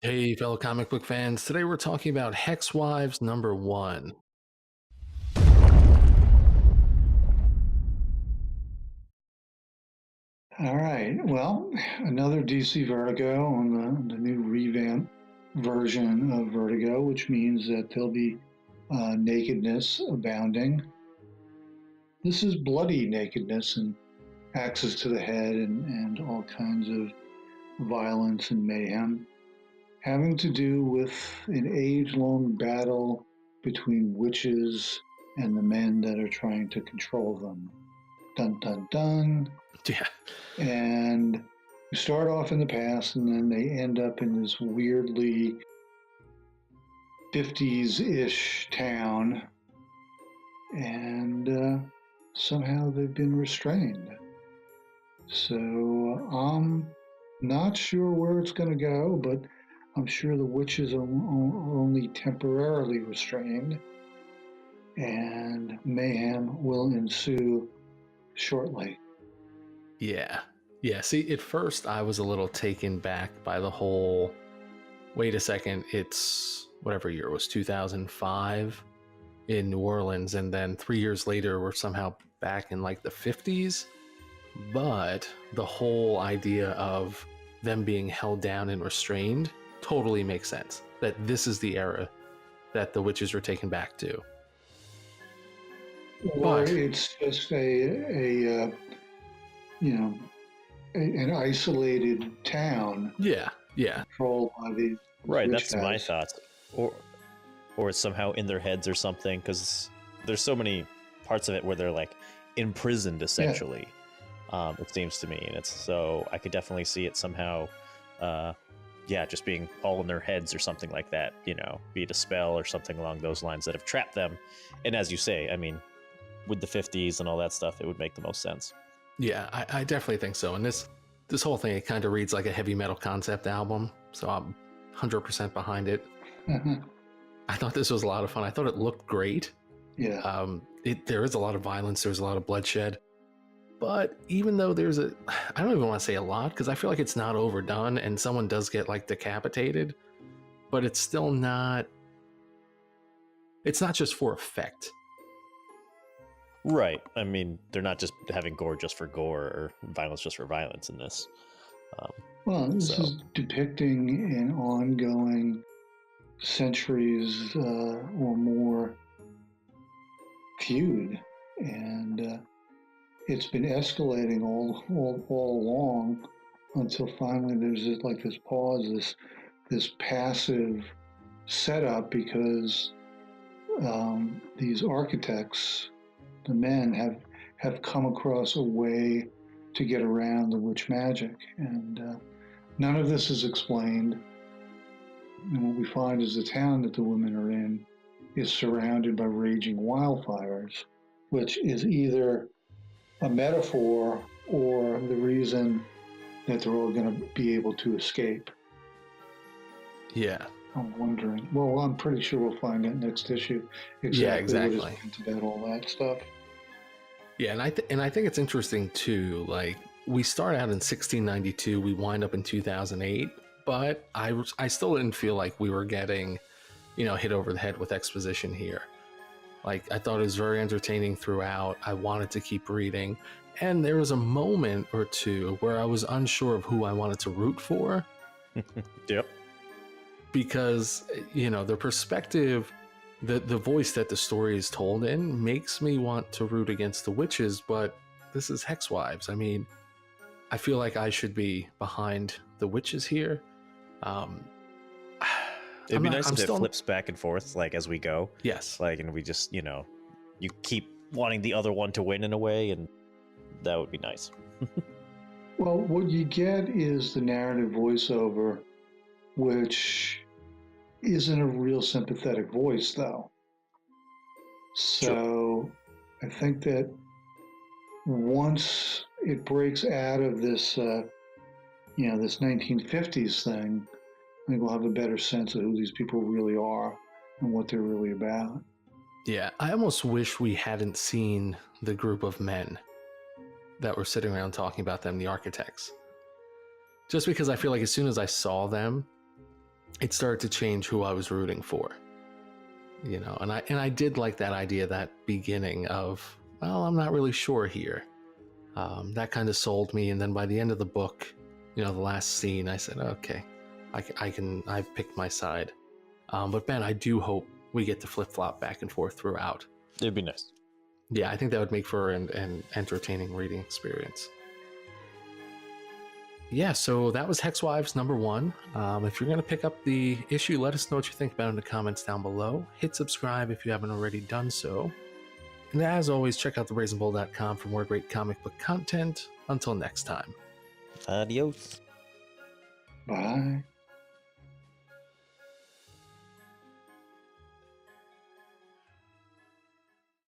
Hey, fellow comic book fans. Today we're talking about Hex Wives #1. All right. Well, another DC Vertigo on the new revamp version of Vertigo, which means that there'll be nakedness abounding. This is bloody nakedness and axes to the head and all kinds of violence and mayhem, having to do with an age-long battle between witches and the men that are trying to control them. Dun dun dun. Yeah. And we start off in the past and then they end up in this weirdly 50s-ish town, and somehow they've been restrained. So I'm not sure where it's going to go, but I'm sure the witches are only temporarily restrained, and mayhem will ensue shortly. Yeah. Yeah. See, at first I was a little taken back by the whole wait a second, it's whatever year it was, 2005 in New Orleans, and then 3 years later we're somehow back in like the 50s. But the whole idea of them being held down and restrained totally makes sense. That this is the era that the witches were taken back to. Or But it's just a you know an isolated town yeah, yeah, controlled by these Right, witch that's my guys. thoughts. Or it's somehow in their heads or something, because there's so many parts of it where they're like imprisoned Yeah, essentially. It seems to me, and it's so I could definitely see it somehow, yeah, just being all in their heads or something like that. Be it a spell or something along those lines that have trapped them. And as you say, I mean, with the 50s and all that stuff, it would make the most sense. yeah. I definitely think so. And this whole thing, it kind of reads like a heavy metal concept album. So I'm 100% behind it. I thought this was a lot of fun. I thought it looked great. yeah. There is a lot of violence. There's a lot of bloodshed. But even though I don't even want to say a lot because I feel like it's not overdone and someone does get like decapitated, but it's still it's not just for effect. Right. I mean, they're not just having gore just for gore or violence just for violence in this. Um, Well, this so, is depicting an ongoing centuries or more feud, and it's been escalating all along until finally there's this pause, this passive setup because these architects, the men, have come across a way to get around the witch magic, and none of this is explained. And what we find is the town that the women are in is surrounded by raging wildfires, which is either a metaphor or the reason that they're all going to be able to escape. Yeah. I'm wondering. Well, I'm pretty sure we'll find out next issue Yeah, exactly what is exactly. meant about all that stuff. Yeah, and I think it's interesting too. Like we start out in 1692, we wind up in 2008, but I still didn't feel like we were getting, hit over the head with exposition here. Like I thought it was very entertaining throughout. I wanted to keep reading, and there was a moment or two where I was unsure of who I wanted to root for yep. because the perspective, the voice that the story is told in makes me want to root against the witches, but this is Hex Wives. I mean, I feel like I should be behind the witches here. It'd be nice I'm if it still flips back and forth, like as we go. yes. Like, and we just, you keep wanting the other one to win in a way, and that would be nice. Well, what you get is the narrative voiceover, which isn't a real sympathetic voice, though. So I think that once it breaks out of this, this 1950s thing, I think we'll have a better sense of who these people really are and what they're really about. Yeah, I almost wish we hadn't seen the group of men that were sitting around talking about them, the architects. Just because I feel like as soon as I saw them, it started to change who I was rooting for. You know, and I did like that idea, that beginning of, well, I'm not really sure here. That kind of sold me, and then by the end of the book, you know, the last scene, I said, okay, I've picked my side. But Ben, I do hope we get to flip-flop back and forth throughout. It'd be nice. Yeah, I think that would make for an entertaining reading experience. Yeah, so that was Hex Wives #1. If you're going to pick up the issue, let us know what you think about it in the comments down below. Hit subscribe if you haven't already done so. And as always, check out thebrazenbull.com for more great comic book content. Until next time. Adios. Bye.